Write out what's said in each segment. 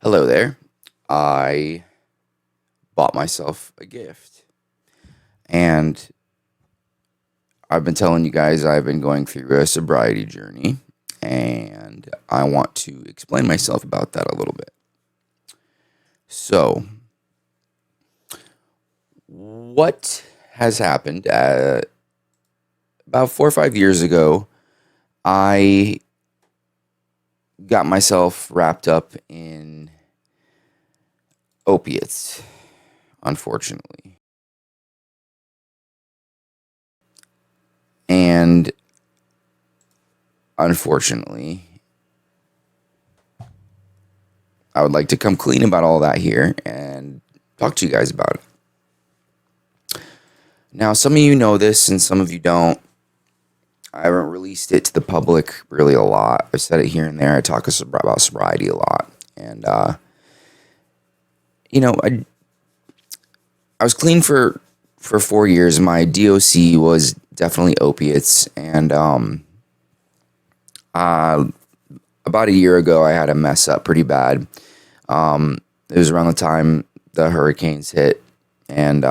Hello there. I bought myself a gift. And I've been telling you guys I've been going through a sobriety journey. And I want to explain myself about that a little bit. So, what has happened? About 4 or 5 years ago, I got myself wrapped up in opiates, unfortunately. And unfortunately, I would like to come clean about all that here and talk to you guys about it. Now, some of you know this and some of you don't. I haven't released it to the public really a lot. I've said it here and there. I talk about sobriety a lot. And, I was clean for 4 years. My DOC was definitely opiates. And about a year ago, I had a mess up pretty bad. It was around the time the hurricanes hit, and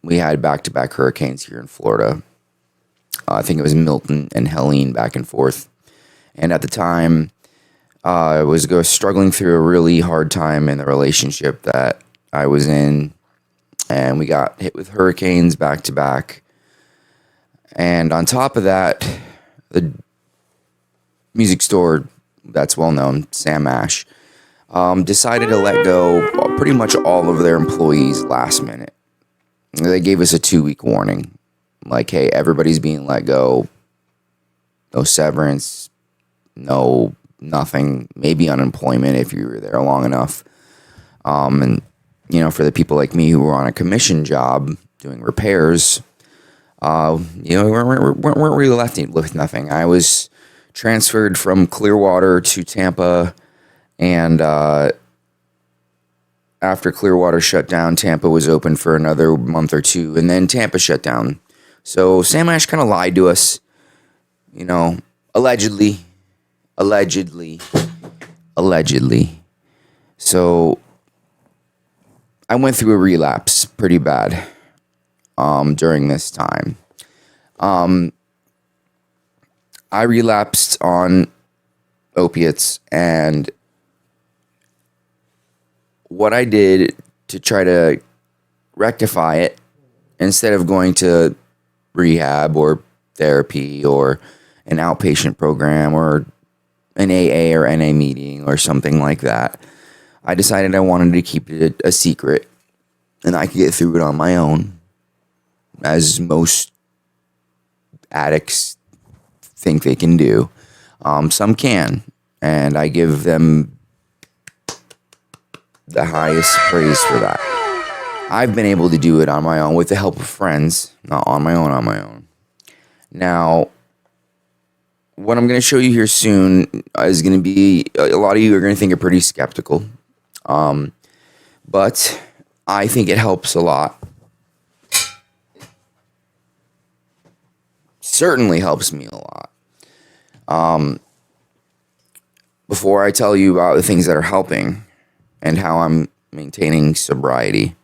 we had back-to-back hurricanes here in Florida. I think it was Milton and Helene back and forth. And at the time, I was struggling through a really hard time in the relationship that I was in, and we got hit with hurricanes back-to-back. And on top of that, the music store that's well-known, Sam Ash, decided to let go pretty much all of their employees last minute. They gave us a 2-week warning. Like, hey, everybody's being let go. No severance. No nothing. Maybe unemployment if you were there long enough. And, for the people like me who were on a commission job doing repairs, we weren't really left with nothing. I was transferred from Clearwater to Tampa, and after Clearwater shut down, Tampa was open for another month or two, and then Tampa shut down. So Sam Ash kind of lied to us, allegedly. So I went through a relapse pretty bad during this time. I relapsed on opiates, and what I did to try to rectify it, instead of going to rehab or therapy or an outpatient program or an AA or NA meeting or something like that, I decided I wanted to keep it a secret, and I could get through it on my own, as most addicts think they can do. Some can, and I give them the highest praise for that. I've been able to do it on my own with the help of friends, not on my own. Now, what I'm going to show you here soon is going to be, a lot of you are going to think are pretty skeptical, but I think it helps a lot. Certainly helps me a lot. Before I tell you about the things that are helping and how I'm maintaining sobriety,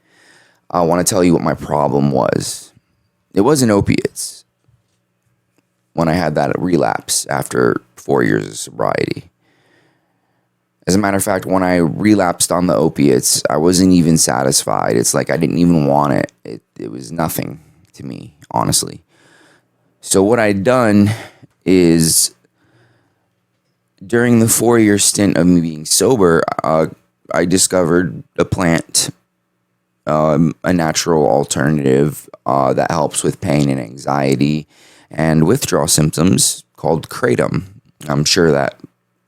I want to tell you what my problem was. It wasn't opiates when I had that relapse after 4 years of sobriety. As a matter of fact, when I relapsed on the opiates, I wasn't even satisfied. It's like I didn't even want it. It was nothing to me, honestly. So what I'd done is, during the 4-year stint of me being sober, I discovered a plant, a natural alternative that helps with pain and anxiety and withdrawal symptoms, called Kratom. I'm sure that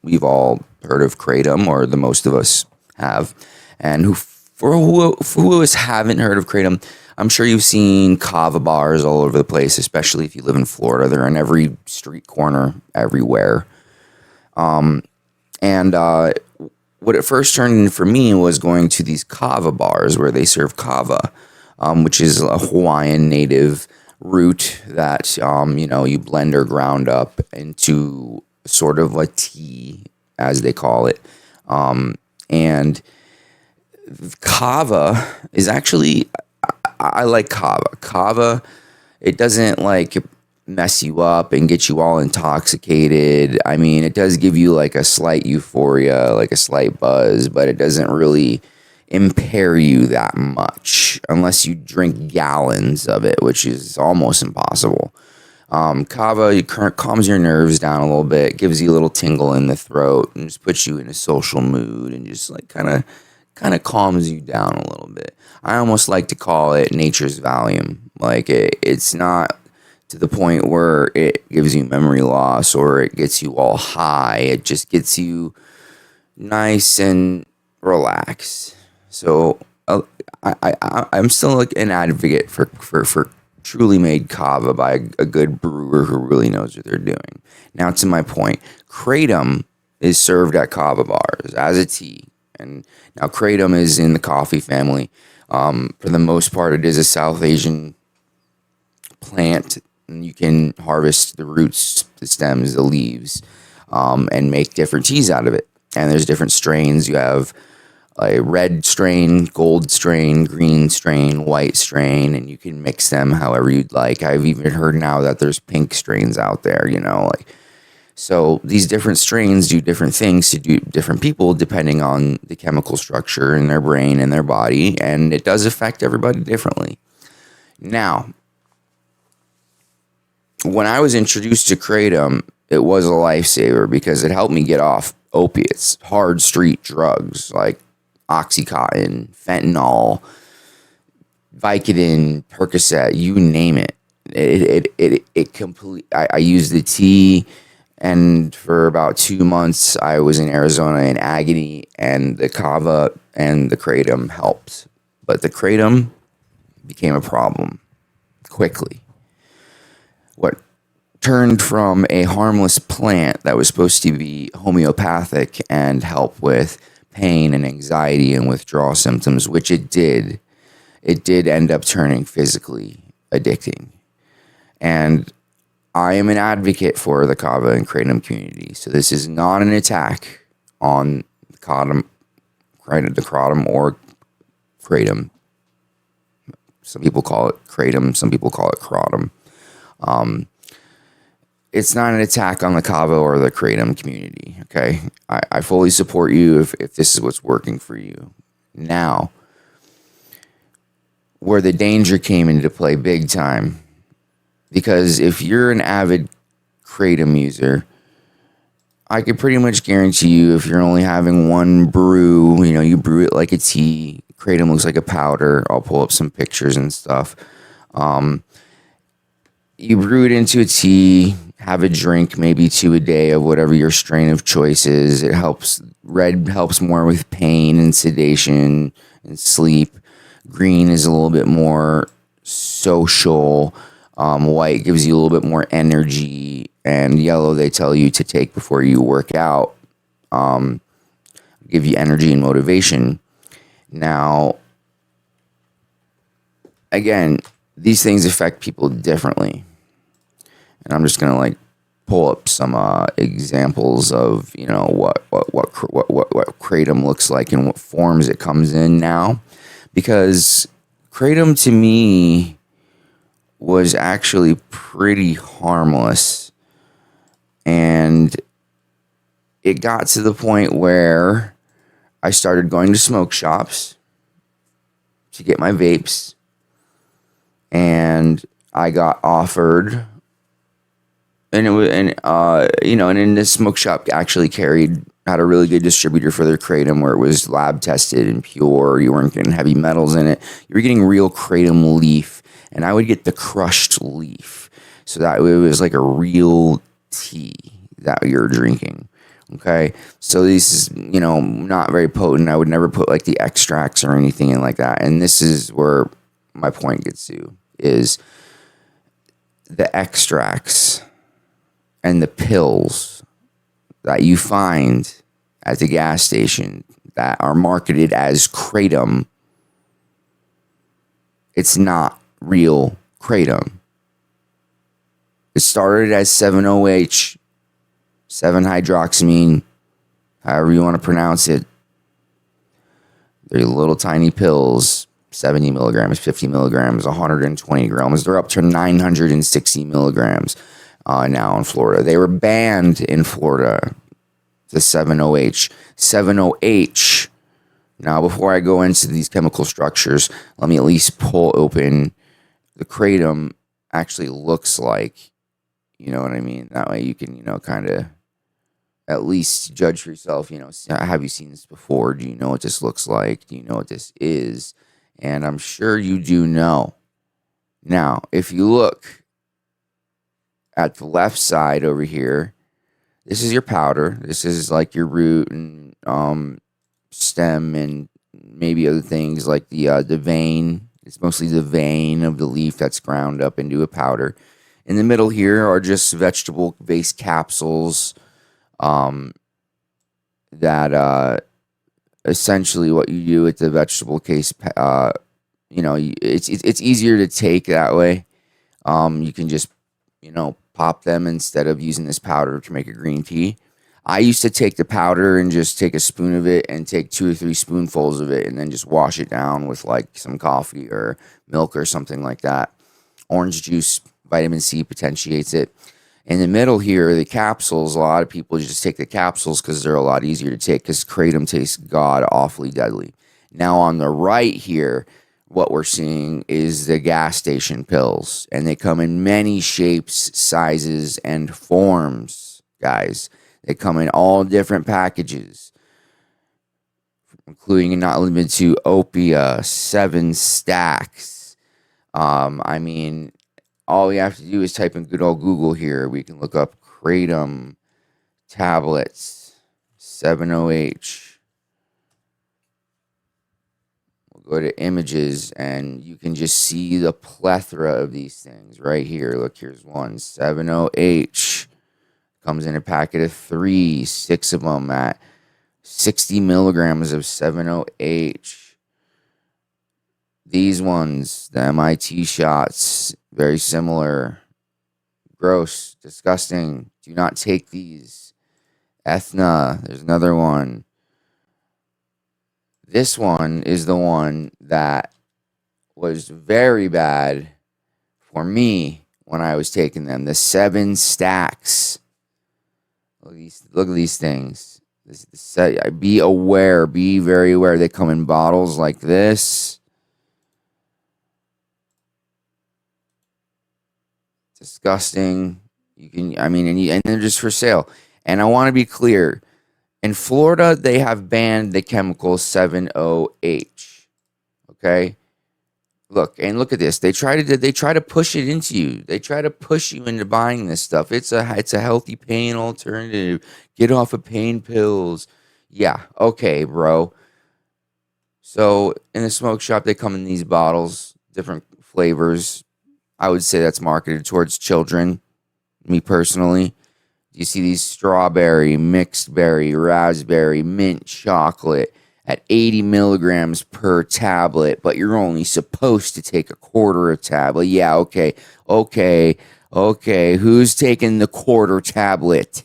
we've all heard of Kratom, or the most of us have. And for who of us haven't heard of Kratom, I'm sure you've seen kava bars all over the place, especially if you live in Florida. They're on every street corner, everywhere. What it first turned into for me was going to these kava bars where they serve kava, which is a Hawaiian native root that, you blend or ground up into sort of a tea, as they call it. And kava is actually, I like kava. Kava, it doesn't like mess you up and get you all intoxicated. I mean, it does give you like a slight euphoria, like a slight buzz, but it doesn't really impair you that much unless you drink gallons of it, which is almost impossible. Kava calms your nerves down a little bit, gives you a little tingle in the throat, and just puts you in a social mood, and just like kind of calms you down a little bit. I almost like to call it nature's Valium. Like it's not to the point where it gives you memory loss or it gets you all high. It just gets you nice and relaxed. So I'm still like an advocate for truly made kava by a good brewer who really knows what they're doing. Now to my point, kratom is served at kava bars as a tea. And now kratom is in the coffee family. For the most part, it is a South Asian plant, and you can harvest the roots, the stems, the leaves, and make different teas out of it. And there's different strains. You have a red strain, gold strain, green strain, white strain, and you can mix them however you'd like. I've even heard now that there's pink strains out there, like. So these different strains do different things to do different people depending on the chemical structure in their brain and their body, and it does affect everybody differently. Now, when I was introduced to kratom, it was a lifesaver because it helped me get off opiates, hard street drugs like Oxycontin, fentanyl, Vicodin, Percocet, you name it. I used the tea, and for about 2 months I was in Arizona in agony, and the kava and the kratom helped. But the kratom became a problem quickly. What turned from a harmless plant that was supposed to be homeopathic and help with pain and anxiety and withdrawal symptoms, which it did end up turning physically addicting. And I am an advocate for the kava and kratom community. So this is not an attack on the kratom or kratom. Some people call it kratom. Some people call it kratom. It's not an attack on the kava or the kratom community, okay? I fully support you if this is what's working for you. Now, where the danger came into play big time, because if you're an avid kratom user, I could pretty much guarantee you if you're only having one brew, you brew it like a tea. Kratom looks like a powder. I'll pull up some pictures and stuff. You brew it into a tea, have a drink, maybe 2 a day of whatever your strain of choice is. It helps. Red helps more with pain and sedation and sleep. Green is a little bit more social. White gives you a little bit more energy. And yellow, they tell you to take before you work out. Give you energy and motivation. Now, again, these things affect people differently. And I'm just gonna pull up some examples of what kratom looks like and what forms it comes in now, because kratom to me was actually pretty harmless, and it got to the point where I started going to smoke shops to get my vapes, and I got offered, and in this smoke shop actually had a really good distributor for their kratom where it was lab tested and pure. You weren't getting heavy metals in it. You were getting real kratom leaf, and I would get the crushed leaf, so that it was like a real tea that you're drinking. Okay, so this is not very potent. I would never put like the extracts or anything in like that. And this is where my point gets to, is the extracts and the pills that you find at the gas station that are marketed as kratom. It's not real kratom. It started as 7-OH, 7-hydroxymitragynine, however you want to pronounce it. They're little tiny pills, 70 milligrams, 50 milligrams, 120 grams. They're up to 960 milligrams now in Florida. They were banned in Florida, the 7-OH. 7-OH. Now, before I go into these chemical structures, let me at least pull open the Kratom actually looks like. You know what I mean? That way you can, kind of at least judge for yourself. Have you seen this before? Do you know what this looks like? Do you know what this is? And I'm sure you do know. Now, if you look at the left side over here, this is your powder. This is like your root and stem and maybe other things like the vein. It's mostly the vein of the leaf that's ground up into a powder. In the middle here are just vegetable-based capsules that essentially what you do with the vegetable case, it's easier to take that way. You can just, pop them instead of using this powder to make a green tea. I used to take the powder and just take a spoon of it and take 2 or 3 spoonfuls of it and then just wash it down with like some coffee or milk or something like that. Orange juice, vitamin C potentiates it. In the middle here, the capsules, a lot of people just take the capsules because they're a lot easier to take because Kratom tastes god awfully deadly. Now on the right here, what we're seeing is the gas station pills. And they come in many shapes, sizes, and forms, guys. They come in all different packages, including and not limited to Opia, 7 stacks. All we have to do is type in good old Google here. We can look up Kratom tablets, 7-OH. We'll go to images, and you can just see the plethora of these things right here. Look, here's one, 7-OH. Comes in a packet of 3, 6 of them at 60 milligrams of 7-OH. These ones, the MIT shots, very similar. Gross, disgusting. Do not take these. Ethna, there's another one. This one is the one that was very bad for me when I was taking them. The 7 stacks. Look at these things. Be aware. Be very aware. They come in bottles like this. Disgusting. And they're just for sale. And I want to be clear. In Florida, they have banned the chemical 7-OH. Okay? Look at this. They try to push it into you. They try to push you into buying this stuff. It's a healthy pain alternative. Get off of pain pills. Yeah, okay, bro. So in the smoke shop, they come in these bottles, different flavors. I would say that's marketed towards children. Me personally. You see these strawberry, mixed berry, raspberry, mint chocolate at 80 milligrams per tablet, but you're only supposed to take a quarter a tablet. Yeah, okay. Who's taking the quarter tablet?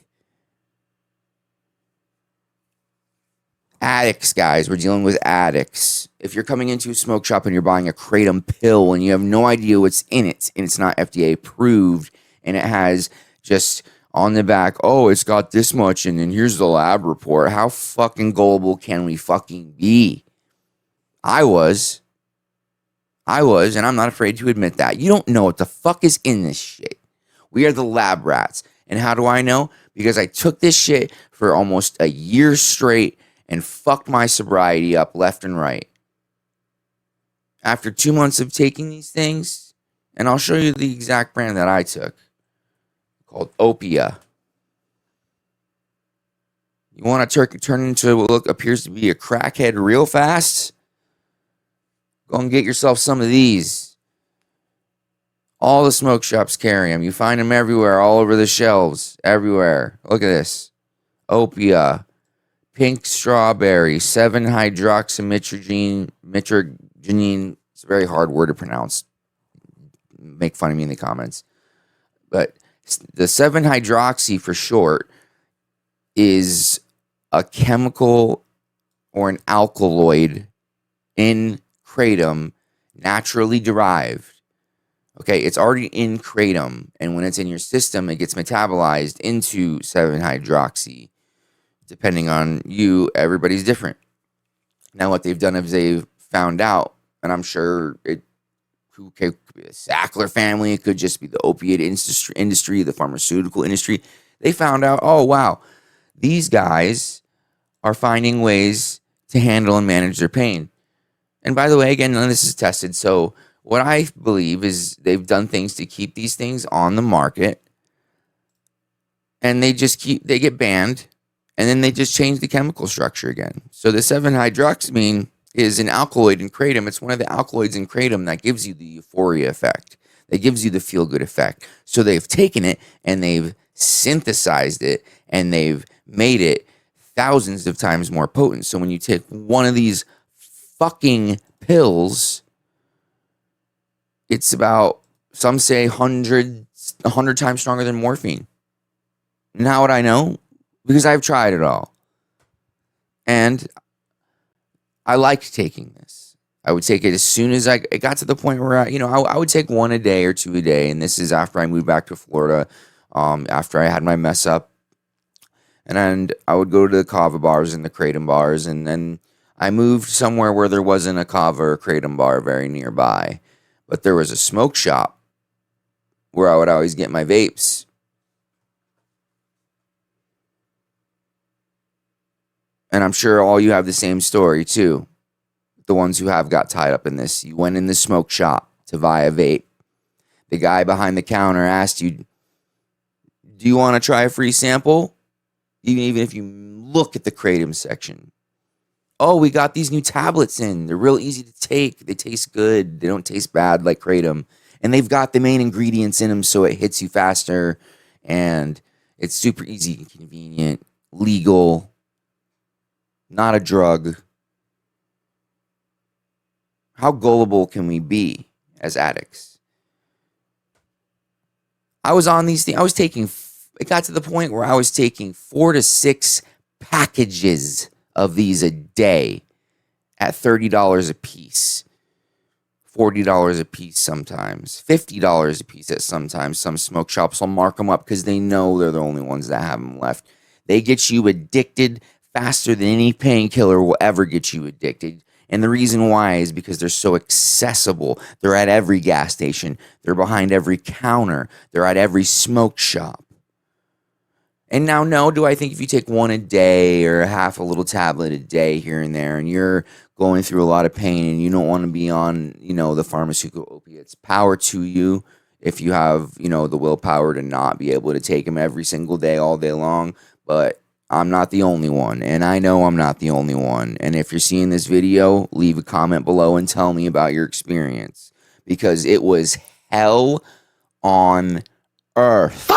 Addicts, guys. We're dealing with addicts. If you're coming into a smoke shop and you're buying a Kratom pill and you have no idea what's in it, and it's not FDA approved, and it has just on the back, oh, it's got this much, and then here's the lab report. How fucking gullible can we fucking be? I was, and I'm not afraid to admit that. You don't know what the fuck is in this shit. We are the lab rats. And how do I know? Because I took this shit for almost a year straight and fucked my sobriety up left and right. After 2 months of taking these things, and I'll show you the exact brand that I took, called Opia. You want to turn into what appears to be a crackhead real fast? Go and get yourself some of these. All the smoke shops carry them. You find them everywhere, all over the shelves, everywhere. Look at this. Opia. Pink strawberry. 7-hydroxymitragynine. It's a very hard word to pronounce. Make fun of me in the comments. But the 7-hydroxy for short is a chemical or an alkaloid in Kratom, naturally derived. Okay, it's already in Kratom, and when it's in your system, it gets metabolized into 7-hydroxy. Depending on you, everybody's different. Now, what they've done is they've found out, and I'm sure it could be the Sackler family, it could just be the opiate industry, the pharmaceutical industry. They found out, oh, wow, these guys are finding ways to handle and manage their pain. And by the way, again, none of this is tested. So what I believe is they've done things to keep these things on the market, and they get banned, and then they just change the chemical structure again. So the 7-hydroxymitragynine is an alkaloid in Kratom. It's one of the alkaloids in Kratom that gives you the euphoria effect, that gives you the feel-good effect. So they've taken it and they've synthesized it and they've made it thousands of times more potent. So when you take one of these fucking pills, it's about, some say 100 times stronger than morphine. And how would I know? Because I've tried it all. And I liked taking this. I would take it as soon as it got to the point where I would take one a day or two a day. And this is after I moved back to Florida, after I had my mess up. And I would go to the kava bars and the Kratom bars. And then I moved somewhere where there wasn't a kava or Kratom bar very nearby. But there was a smoke shop where I would always get my vapes. And I'm sure all you have the same story too. The ones who have got tied up in this. You went in the smoke shop to buy a vape. The guy behind the counter asked you, do you want to try a free sample? Even if you look at the Kratom section. Oh, we got these new tablets in. They're real easy to take. They taste good. They don't taste bad like Kratom. And they've got the main ingredients in them so it hits you faster. And it's super easy and convenient. Legal. Not a drug. How gullible can we be as addicts? I was on these things. It got to the point where I was taking 4 to 6 packages of these a day at $30 a piece. $40 a piece sometimes. $50 a piece at sometimes. Some smoke shops will mark them up because they know they're the only ones that have them left. They get you addicted faster than any painkiller will ever get you addicted. And the reason why is because they're so accessible. They're at every gas station. They're behind every counter. They're at every smoke shop. And now, no, do I think if you take one a day or half a little tablet a day here and there, and you're going through a lot of pain and you don't want to be on, the pharmaceutical opiates, power to you if you have, the willpower to not be able to take them every single day, all day long. But I'm not the only one, and I know I'm not the only one. And if you're seeing this video, leave a comment below and tell me about your experience, because it was hell on earth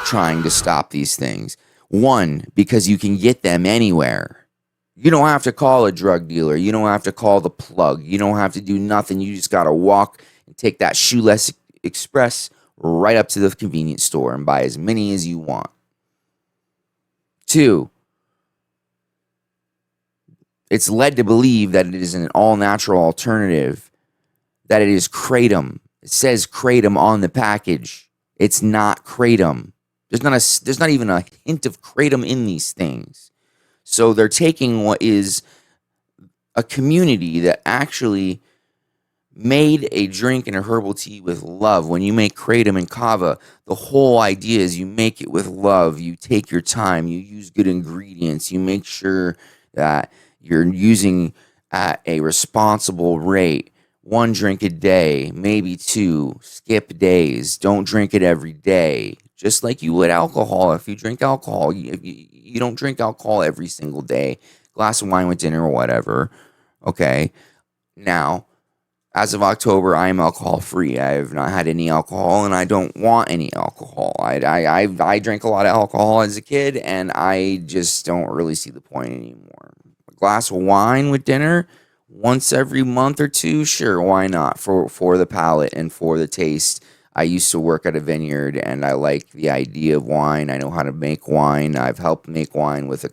trying to stop these things. One, because you can get them anywhere. You don't have to call a drug dealer. You don't have to call the plug. You don't have to do nothing. You just got to walk and take that shoeless express right up to the convenience store and buy as many as you want. 2, it's led to believe that it is an all-natural alternative, that it is Kratom. It says Kratom on the package. It's not Kratom. There's not even a hint of Kratom in these things. So they're taking what is a community that actually made a drink and a herbal tea with love. When you make Kratom and kava, the whole idea is you make it with love. You take your time. You use good ingredients. You make sure that you're using at a responsible rate. 1 drink a day, maybe 2. Skip days. Don't drink it every day. Just like you would alcohol. If you drink alcohol, you don't drink alcohol every single day. Glass of wine with dinner or whatever. Okay. Now, as of October, I am alcohol free. I have not had any alcohol, and I don't want any alcohol. I drank a lot of alcohol as a kid, and I just don't really see the point anymore. A glass of wine with dinner once every month or two, sure, why not? For the palate and for the taste. I used to work at a vineyard, and I like the idea of wine. I know how to make wine. I've helped make wine with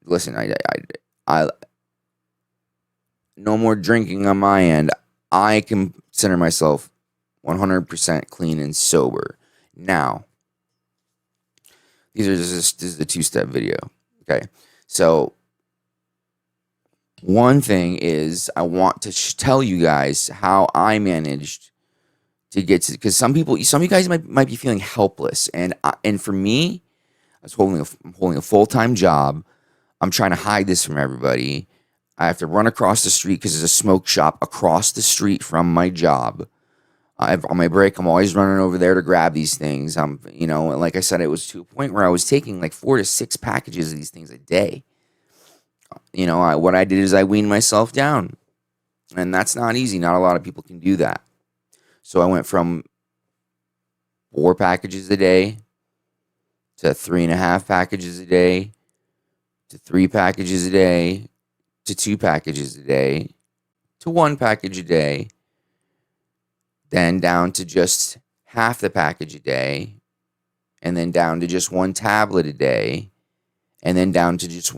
listen, no more drinking on my end. I consider myself 100% clean and sober. Now, this is a 2-step video. Okay. So one thing is I want to tell you guys how I managed to get to, because some of you guys might be feeling helpless. And for me, I'm holding a full-time job. I'm trying to hide this from everybody. I have to run across the street because there's a smoke shop across the street from my job. On my break, I'm always running over there to grab these things. And like I said, it was to a point where I was taking like 4 to 6 packages of these things a day. What I did is I weaned myself down, and that's not easy. Not a lot of people can do that. So I went from 4 packages a day to 3.5 packages a day to 3 packages a day to 2 packages a day to 1 package a day, then down to just half the package a day, and then down to just 1 tablet a day, and then down to just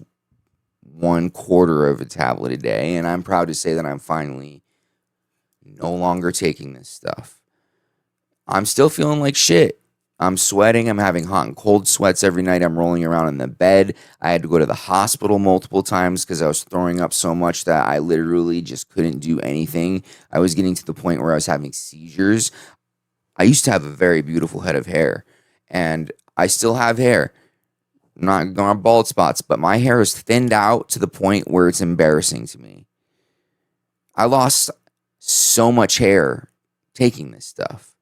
1/4 of a tablet a day. And I'm proud to say that I'm finally no longer taking this stuff. I'm still feeling like shit. I'm sweating. I'm having hot and cold sweats every night. I'm rolling around in the bed. I had to go to the hospital multiple times because I was throwing up so much that I literally just couldn't do anything. I was getting to the point where I was having seizures. I used to have a very beautiful head of hair, and I still have hair. I'm not going to have bald spots, but my hair is thinned out to the point where it's embarrassing to me. I lost so much hair taking this stuff.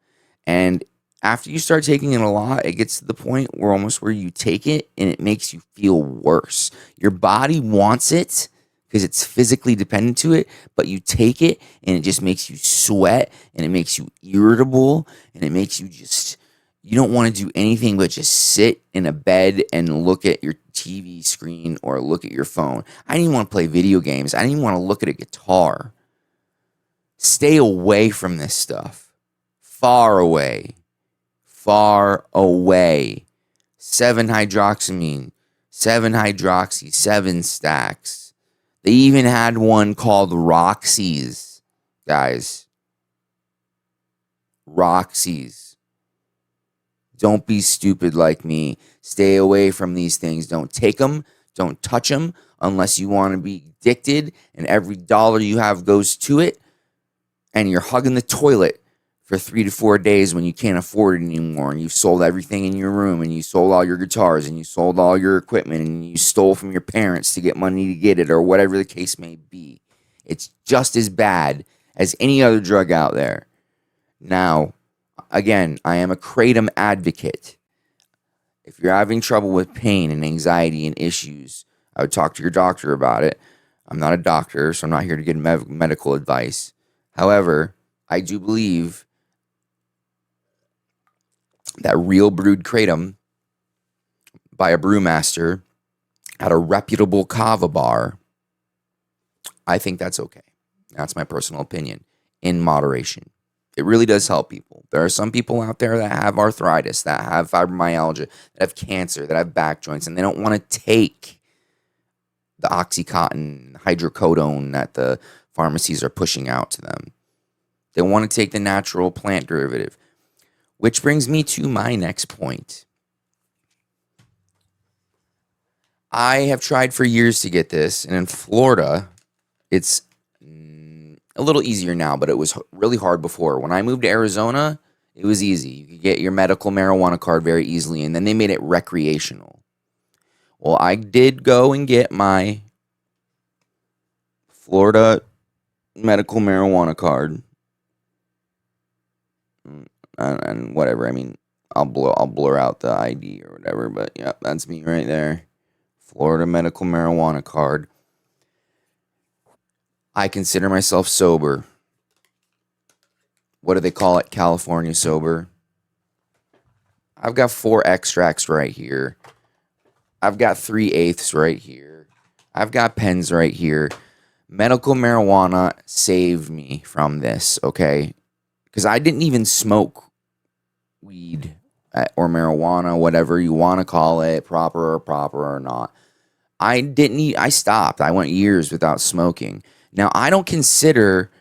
And after you start taking it a lot, it gets to the point where you take it and it makes you feel worse. Your body wants it because it's physically dependent to it, but you take it and it just makes you sweat, and it makes you irritable, and it makes you don't want to do anything but just sit in a bed and look at your TV screen or look at your phone. I didn't even want to play video games. I didn't even want to look at a guitar. Stay away from this stuff. Far away. Far away. 7-hydroxyamine, 7-hydroxy, 7 stacks. They even had one called Roxy's, guys. Roxy's. Don't be stupid like me. Stay away from these things. Don't take them. Don't touch them unless you want to be addicted, and every dollar you have goes to it, and you're hugging the toilet for 3 to 4 days when you can't afford it anymore, and you've sold everything in your room, and you sold all your guitars, and you sold all your equipment, and you stole from your parents to get money to get it, or whatever the case may be. It's just as bad as any other drug out there. Now, again, I am a Kratom advocate. If you're having trouble with pain and anxiety and issues, I would talk to your doctor about it. I'm not a doctor, so I'm not here to give medical advice. However, I do believe that real brewed Kratom by a brewmaster at a reputable kava bar, I think that's okay. That's my personal opinion, in moderation. It really does help people. There are some people out there that have arthritis, that have fibromyalgia, that have cancer, that have back joints, and they don't want to take the Oxycontin, hydrocodone that the pharmacies are pushing out to them. They want to take the natural plant derivative. Which brings me to my next point. I have tried for years to get this, and in Florida, it's a little easier now, but it was really hard before. When I moved to Arizona, it was easy. You could get your medical marijuana card very easily, and then they made it recreational. Well, I did go and get my Florida medical marijuana card. And whatever, I mean, I'll blur out the ID or whatever, but yeah, that's me right there. Florida medical marijuana card. I consider myself sober. What do they call it? California sober. I've got 4 extracts right here. I've got 3/8 right here. I've got pens right here. Medical marijuana saved me from this, okay? Because I didn't even smoke weed or marijuana, whatever you want to call it, proper or not. I stopped. I went years without smoking. Now, I don't consider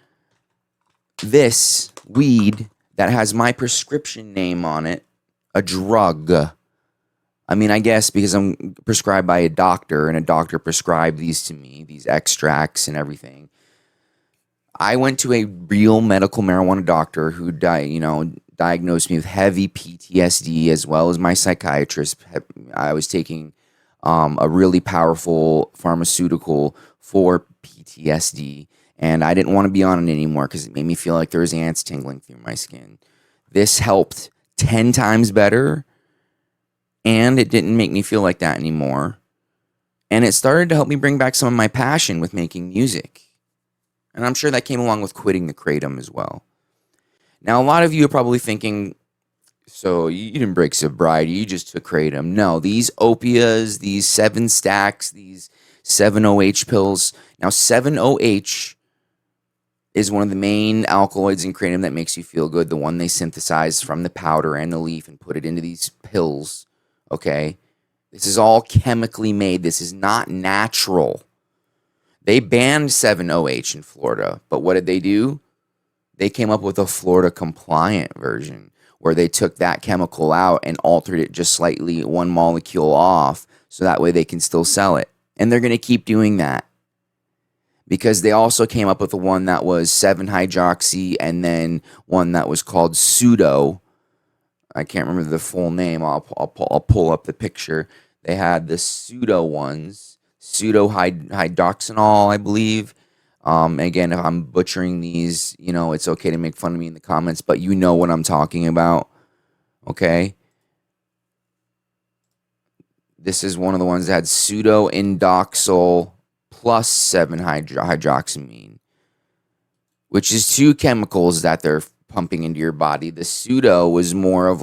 this weed that has my prescription name on it a drug. I mean, I guess because I'm prescribed by a doctor and a doctor prescribed these to me, these extracts and everything. I went to a real medical marijuana doctor who diagnosed me with heavy PTSD, as well as my psychiatrist. I was taking a really powerful pharmaceutical for PTSD, and I didn't want to be on it anymore because it made me feel like there was ants tingling through my skin. This helped 10 times better, and it didn't make me feel like that anymore. And it started to help me bring back some of my passion with making music. And I'm sure that came along with quitting the Kratom as well. Now, a lot of you are probably thinking, so you didn't break sobriety, you just took Kratom. No, these opias, these 7 stacks, these 7-OH pills. Now, 7-OH is one of the main alkaloids in Kratom that makes you feel good. The one they synthesize from the powder and the leaf and put it into these pills. Okay? This is all chemically made. This is not natural. They banned 7-OH in Florida, but what did they do? They came up with a Florida compliant version where they took that chemical out and altered it just slightly, one molecule off, so that way they can still sell it. And they're going to keep doing that because they also came up with the one that was 7-hydroxy and then one that was called pseudo. I can't remember the full name. I'll pull up the picture. They had the pseudo ones, pseudo hydroxymitragynine, I believe. Again, if I'm butchering these, it's okay to make fun of me in the comments, but you know what I'm talking about. Okay. This is one of the ones that had pseudo indoxyl plus 7-hydroxyamine, which is 2 chemicals that they're pumping into your body. The pseudo was more of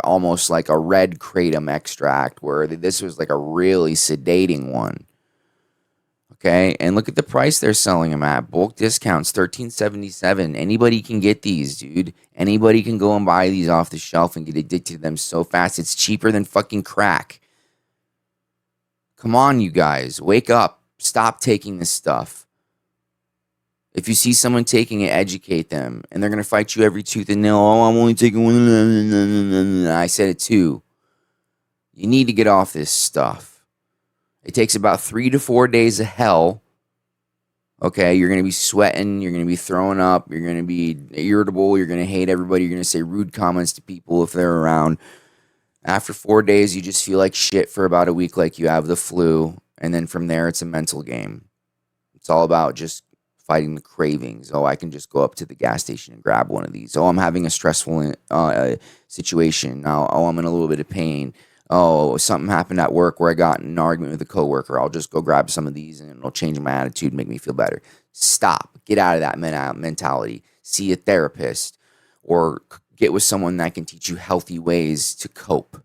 almost like a red kratom extract, where this was like a really sedating one. Okay, and look at the price they're selling them at. Bulk discounts, $13.77. Anybody can get these, dude. Anybody can go and buy these off the shelf and get addicted to them so fast. It's cheaper than fucking crack. Come on, you guys. Wake up. Stop taking this stuff. If you see someone taking it, educate them. And they're going to fight you every tooth and nail. Oh, I'm only taking one. I said it too. You need to get off this stuff. It takes about 3 to 4 days of hell. Okay, you're going to be sweating. You're going to be throwing up. You're going to be irritable. You're going to hate everybody. You're going to say rude comments to people if they're around. After 4 days, you just feel like shit for about a week, like you have the flu. And then from there, it's a mental game. It's all about just fighting the cravings. Oh, I can just go up to the gas station and grab one of these. Oh, I'm having a stressful situation. Now, oh, I'm in a little bit of pain. Oh, something happened at work where I got in an argument with a coworker. I'll just go grab some of these and it'll change my attitude and make me feel better. Stop. Get out of that mentality. See a therapist or get with someone that can teach you healthy ways to cope.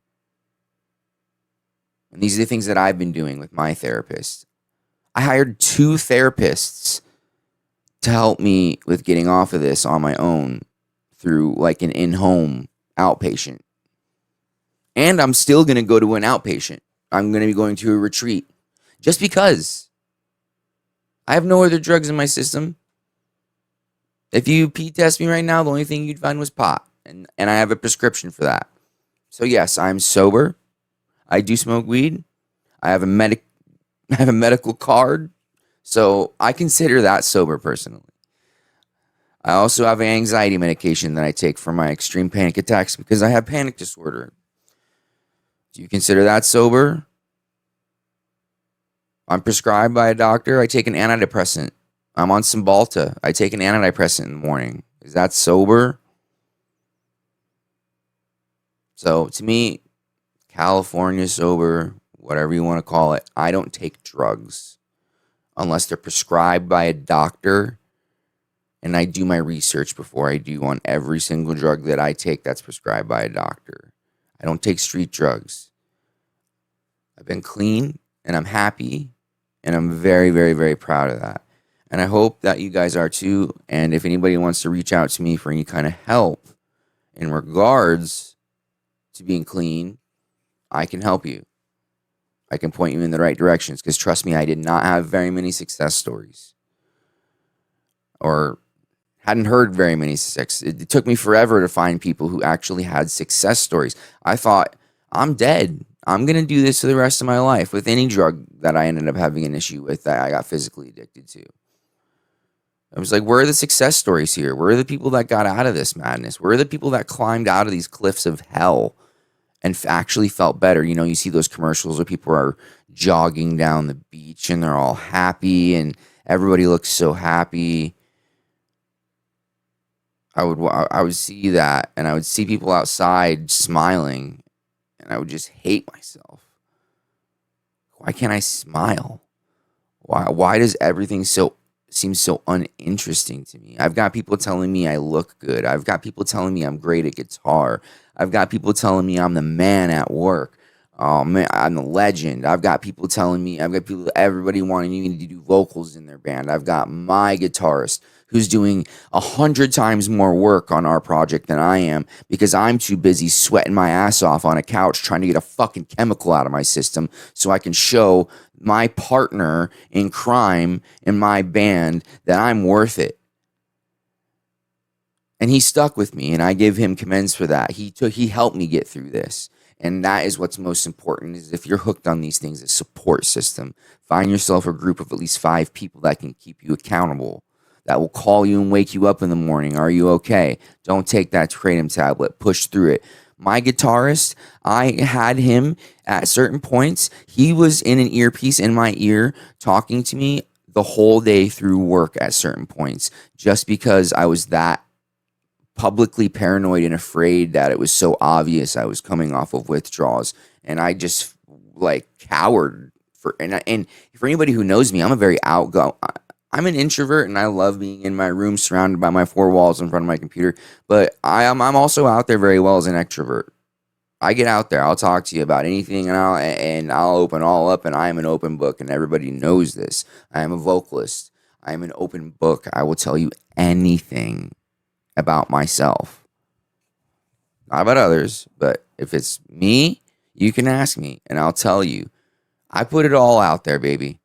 And these are the things that I've been doing with my therapist. I hired 2 therapists to help me with getting off of this on my own through like an in-home outpatient. And I'm still going to go to an outpatient. I'm going to be going to a retreat. Just because. I have no other drugs in my system. If you P-test me right now, the only thing you'd find was pot. And I have a prescription for that. So yes, I'm sober. I do smoke weed. I have a medical card. So I consider that sober personally. I also have an anxiety medication that I take for my extreme panic attacks because I have panic disorder. Do you consider that sober? I'm prescribed by a doctor. I take an antidepressant. I'm on Cymbalta. I take an antidepressant in the morning. Is that sober? So to me, California sober, whatever you want to call it, I don't take drugs unless they're prescribed by a doctor. And I do my research before I do on every single drug that I take that's prescribed by a doctor. I don't take street drugs. I've been clean and I'm happy and I'm very, very, very proud of that. And I hope that you guys are too. And if anybody wants to reach out to me for any kind of help in regards to being clean, I can help you. I can point you in the right directions because trust me, I did not have very many success stories. or hadn't heard very many success. It took me forever to find people who actually had success stories. I thought, I'm dead. I'm going to do this for the rest of my life with any drug that I ended up having an issue with that I got physically addicted to. I was like, where are the success stories here? Where are the people that got out of this madness? Where are the people that climbed out of these cliffs of hell and actually felt better? You know, you see those commercials where people are jogging down the beach and they're all happy and everybody looks so happy. I would see that, and I would see people outside smiling, and I would just hate myself. Why can't I smile? Why does everything seem so uninteresting to me? I've got people telling me I look good. I've got people telling me I'm great at guitar. I've got people telling me I'm the man at work. Oh man, I'm the legend. I've got people telling me, everybody wanting me to do vocals in their band. I've got my guitarist who's doing 100 times more work on our project than I am because I'm too busy sweating my ass off on a couch trying to get a fucking chemical out of my system so I can show my partner in crime in my band that I'm worth it. And he stuck with me, and I give him commends for that. He helped me get through this. And that is what's most important, is if you're hooked on these things, a support system. Find yourself a group of at least 5 people that can keep you accountable, that will call you and wake you up in the morning. Are you okay? Don't take that Kratom tablet. Push through it. My guitarist, I had him at certain points. He was in an earpiece in my ear talking to me the whole day through work at certain points, just because I was that publicly paranoid and afraid that it was so obvious I was coming off of withdrawals. And I just like cowered and for anybody who knows me, I'm a very outgoing. I'm an introvert and I love being in my room surrounded by my 4 walls in front of my computer. But I'm also out there very well as an extrovert. I get out there. I'll talk to you about anything and I'll open all up, and I am an open book, and everybody knows this. I am a vocalist. I am an open book. I will tell you anything about myself. Not about others, but if it's me, you can ask me and I'll tell you. I put it all out there, baby.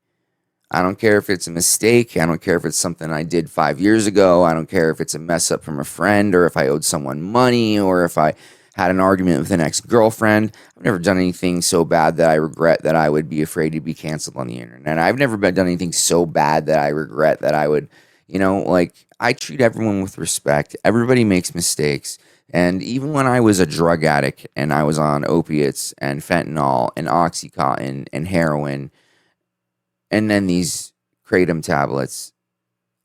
I don't care if it's a mistake. I don't care if it's something I did 5 years ago. I don't care if it's a mess up from a friend, or if I owed someone money, or if I had an argument with an ex-girlfriend. I've never done anything so bad that I regret that I would be afraid to be canceled on the internet. I've never done anything so bad that I regret that I would, I treat everyone with respect. Everybody makes mistakes. And even when I was a drug addict and I was on opiates and fentanyl and Oxycontin and heroin, and then these Kratom tablets,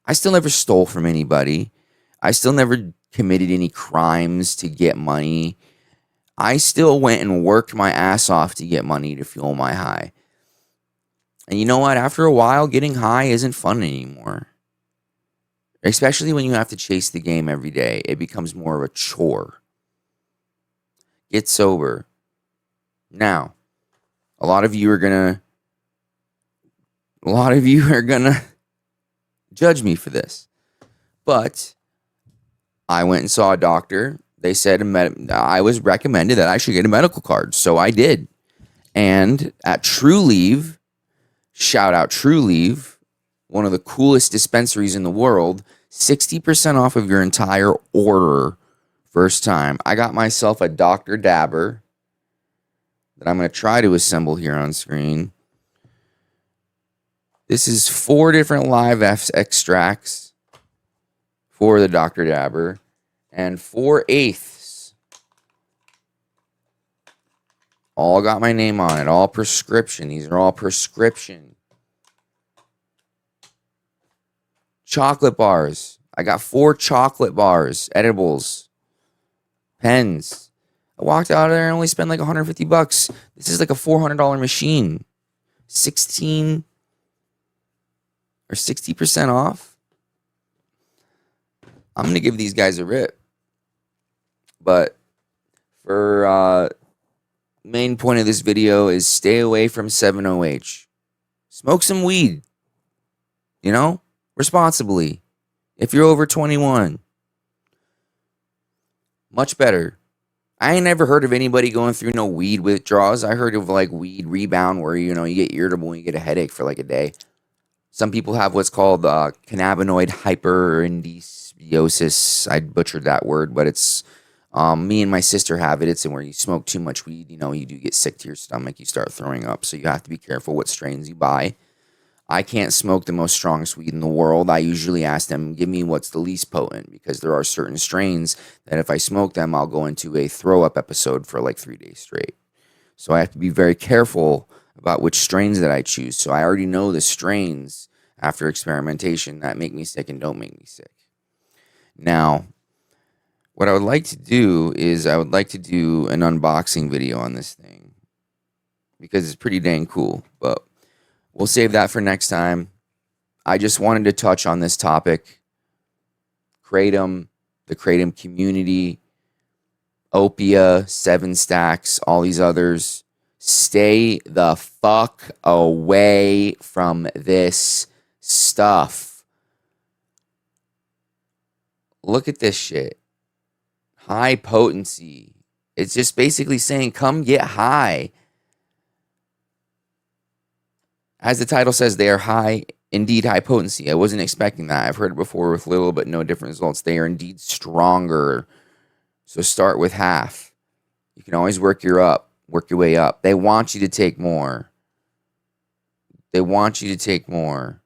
I still never stole from anybody. I still never committed any crimes to get money. I still went and worked my ass off to get money to fuel my high. And you know what? After a while, getting high isn't fun anymore. Especially when you have to chase the game every day. It becomes more of a chore. Get sober. Now, a lot of you are gonna judge me for this. But I went and saw a doctor. They said I was recommended that I should get a medical card. So I did. And at True Leave, shout out True Leave, one of the coolest dispensaries in the world, 60% off of your entire order first time. I got myself a Dr. Dabber that I'm going to try to assemble here on screen. This is 4 different live extracts for the Dr. Dabber and 4/8. All got my name on it. All prescription. These are all prescription. Chocolate bars. I got 4 chocolate bars, edibles, pens. I walked out of there and only spent like $150. This is like a $400 machine. 16 or 60% off. I'm going to give these guys a rip. But for main point of this video is stay away from 7-OH. Smoke some weed. Responsibly. If you're over 21. Much better. I ain't never heard of anybody going through no weed withdrawals. I heard of like weed rebound where, you get irritable and you get a headache for like a day. Some people have what's called cannabinoid hyperindiosis. I butchered that word, but it's me and my sister have it. It's where you smoke too much weed, you do get sick to your stomach, you start throwing up. So you have to be careful what strains you buy. I can't smoke the most strongest weed in the world. I usually ask them, give me what's the least potent, because there are certain strains that if I smoke them, I'll go into a throw up episode for like 3 days straight. So I have to be very careful about which strains that I choose. So I already know the strains after experimentation that make me sick and don't make me sick. Now, what I would like to do is I would like to do an unboxing video on this thing because it's pretty dang cool, but we'll save that for next time. I just wanted to touch on this topic. Kratom, the Kratom community, Opia, 7 Stacks, all these others. Stay the fuck away from this stuff. Look at this shit. High potency. It's just basically saying, come get high. As the title says, they are high, indeed high potency. I wasn't expecting that. I've heard it before with little but no different results. They are indeed stronger. So start with half. You can always work your way up. They want you to take more. They want you to take more.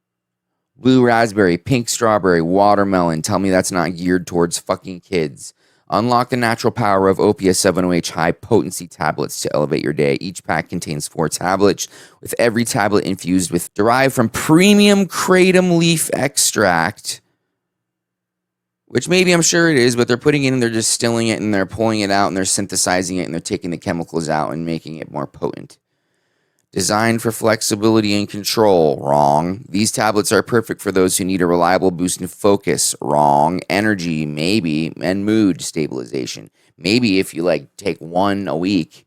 Blue raspberry, pink strawberry, watermelon. Tell me that's not geared towards fucking kids. Unlock the natural power of Opia 7OH high-potency tablets to elevate your day. Each pack contains 4 tablets, with every tablet infused with derived from premium kratom leaf extract, which maybe I'm sure it is, but they're putting it in, they're distilling it, and they're pulling it out, and they're synthesizing it, and they're taking the chemicals out and making it more potent. Designed for flexibility and control. Wrong. These tablets are perfect for those who need a reliable boost in focus. Wrong. Energy, maybe, and mood stabilization. Maybe if you take one a week.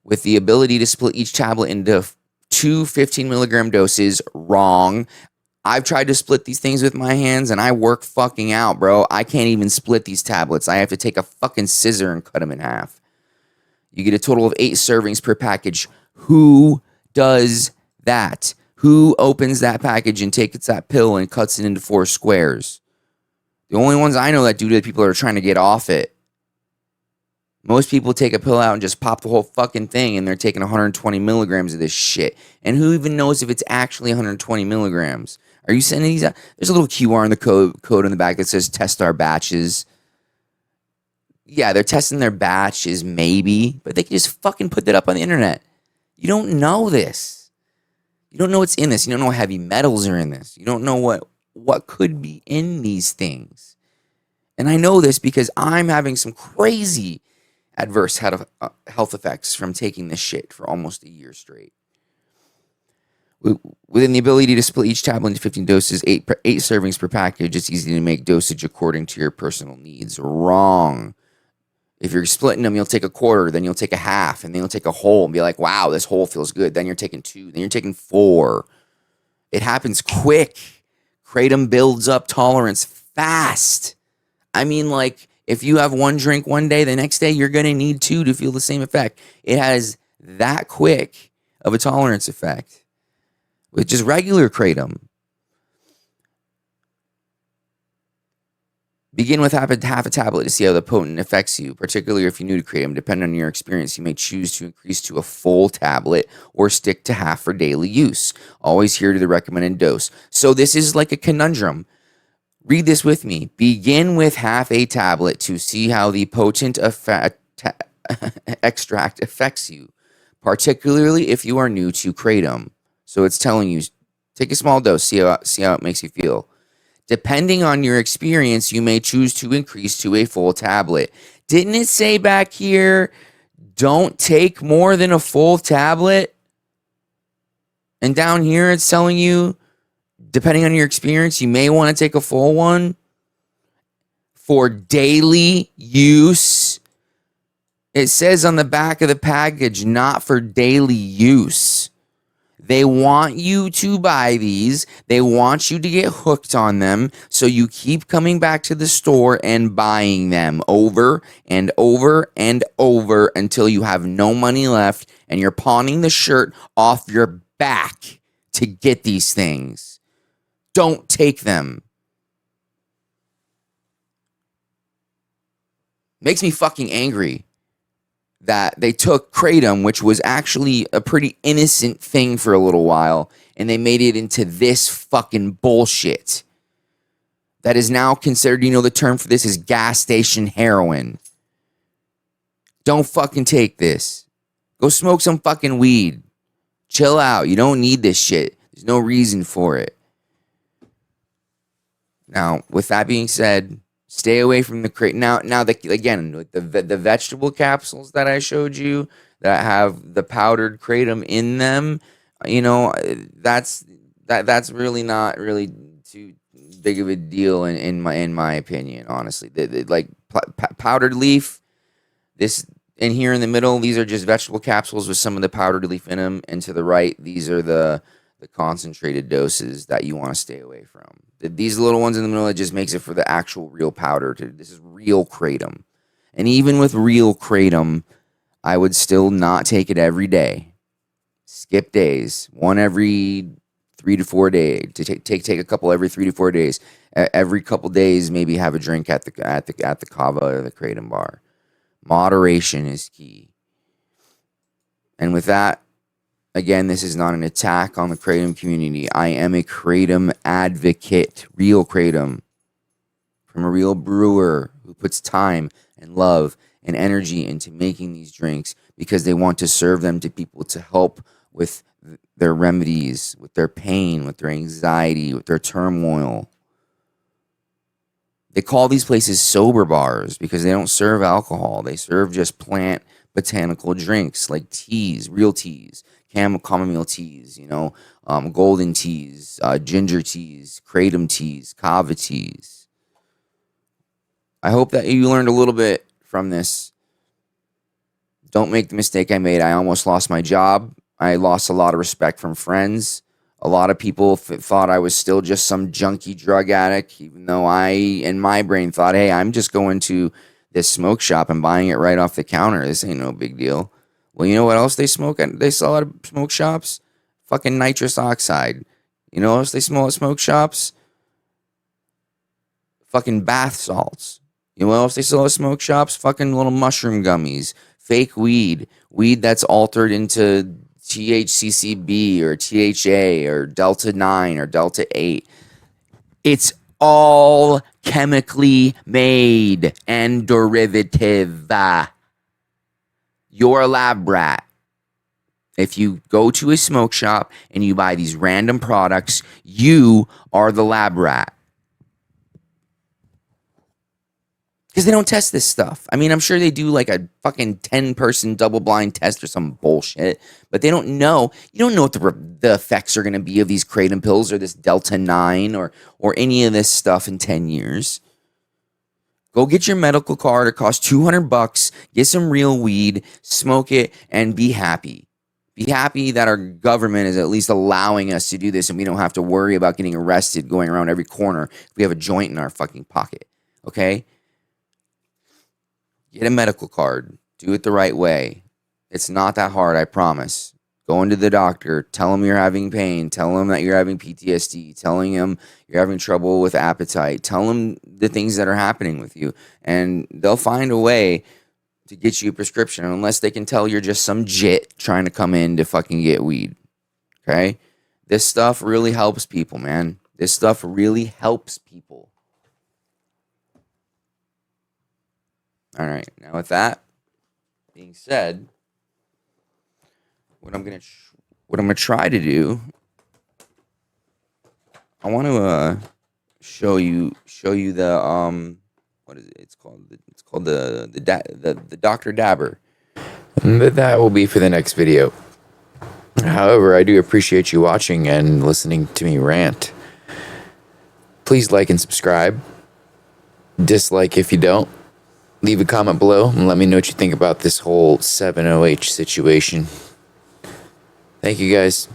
With the ability to split each tablet into 2 15-milligram doses. Wrong. I've tried to split these things with my hands, and I work fucking out, bro. I can't even split these tablets. I have to take a fucking scissor and cut them in half. You get a total of 8 servings per package. Who does that? Who opens that package and takes that pill and cuts it into 4 squares? The only ones I know that do that, people are trying to get off it. Most people take a pill out and just pop the whole fucking thing, and they're taking 120 milligrams of this shit. And who even knows if it's actually 120 milligrams? Are you sending these out? There's a little QR in the code in the back that says test our batches. Yeah, they're testing their batches, maybe, but they can just fucking put that up on the internet. You don't know this. You don't know what's in this. You don't know what heavy metals are in this. You don't know what could be in these things. And I know this because I'm having some crazy adverse health effects from taking this shit for almost a year straight. Within the ability to split each tablet into 15 doses, 8 servings per package, it's easy to make dosage according to your personal needs. Wrong. If you're splitting them, you'll take a quarter, then you'll take a half, and then you'll take a whole and be like, wow, this whole feels good. Then you're taking 2, then you're taking 4. It happens quick. Kratom builds up tolerance fast. I mean, if you have 1 drink one day, the next day you're going to need 2 to feel the same effect. It has that quick of a tolerance effect with just regular Kratom. Begin with half a tablet to see how the potent affects you, particularly if you're new to Kratom. Depending on your experience, you may choose to increase to a full tablet or stick to half for daily use. Always adhere to the recommended dose. So this is like a conundrum. Read this with me. Begin with half a tablet to see how the potent extract affects you, particularly if you are new to Kratom. So it's telling you, take a small dose, see how it makes you feel. Depending on your experience, you may choose to increase to a full tablet. Didn't it say back here, don't take more than a full tablet? And down here, it's telling you, depending on your experience, you may want to take a full one for daily use. It says on the back of the package, not for daily use. They want you to buy these. They want you to get hooked on them. So you keep coming back to the store and buying them over and over and over until you have no money left and you're pawning the shirt off your back to get these things. Don't take them. Makes me fucking angry that they took Kratom, which was actually a pretty innocent thing for a little while, and they made it into this fucking bullshit that is now considered, the term for this is gas station heroin. Don't fucking take this. Go smoke some fucking weed. Chill out. You don't need this shit. There's no reason for it. Now, with that being said, stay away from the Kratom. Now, the vegetable capsules that I showed you that have the powdered Kratom in them, that's really not really too big of a deal in my opinion. Honestly, powdered leaf. This in here in the middle, these are just vegetable capsules with some of the powdered leaf in them, and to the right, these are the concentrated doses that you want to stay away from. These little ones in the middle, it just makes it for the actual real powder. This is real Kratom. And even with real Kratom, I would still not take it every day. Skip days. One every 3 to 4 days. To take a couple every 3 to 4 days. Every couple days, maybe have a drink at the kava or the Kratom bar. Moderation is key. And with that, again, this is not an attack on the Kratom community. I am a Kratom advocate. Real Kratom. From a real brewer who puts time and love and energy into making these drinks because they want to serve them to people to help with their remedies, with their pain, with their anxiety, with their turmoil. They call these places sober bars because they don't serve alcohol. They serve just plant botanical drinks like teas, real teas, chamomile teas, golden teas, ginger teas, kratom teas, kava teas. I hope that you learned a little bit from this. Don't make the mistake I made. I almost lost my job. I lost a lot of respect from friends. A lot of people thought I was still just some junkie drug addict, even though I, in my brain, thought, hey, I'm just going to this smoke shop and buying it right off the counter. This ain't no big deal. Well, you know what else they smoke? They sell at smoke shops? Fucking nitrous oxide. You know what else they sell at smoke shops? Fucking bath salts. You know what else they sell at smoke shops? Fucking little mushroom gummies. Fake weed. Weed that's altered into THCCB or THA or Delta 9 or Delta 8. It's all chemically made and derivative. You're a lab rat. If you go to a smoke shop and you buy these random products, you are the lab rat. Because they don't test this stuff. I mean, I'm sure they do like a fucking 10-person double-blind test or some bullshit, but they don't know. You don't know what the effects are going to be of these Kratom pills or this Delta 9 or any of this stuff in 10 years. Go get your medical card. It costs $200. Get some real weed, smoke it, and be happy. Be happy that our government is at least allowing us to do this and we don't have to worry about getting arrested going around every corner if we have a joint in our fucking pocket. Okay? Get a medical card. Do it the right way. It's not that hard, I promise. Go into the doctor. Tell them you're having pain. Tell them that you're having PTSD. Telling them you're having trouble with appetite. Tell them the things that are happening with you. And they'll find a way to get you a prescription unless they can tell you're just some jit trying to come in to fucking get weed. Okay? This stuff really helps people, man. This stuff really helps people. All right. Now, with that being said, what I'm gonna try to do, I want to show you the what is it? It's called the Dr. Dabber. That will be for the next video. However, I do appreciate you watching and listening to me rant. Please like and subscribe. Dislike if you don't. Leave a comment below and let me know what you think about this whole 7OH situation. Thank you, guys.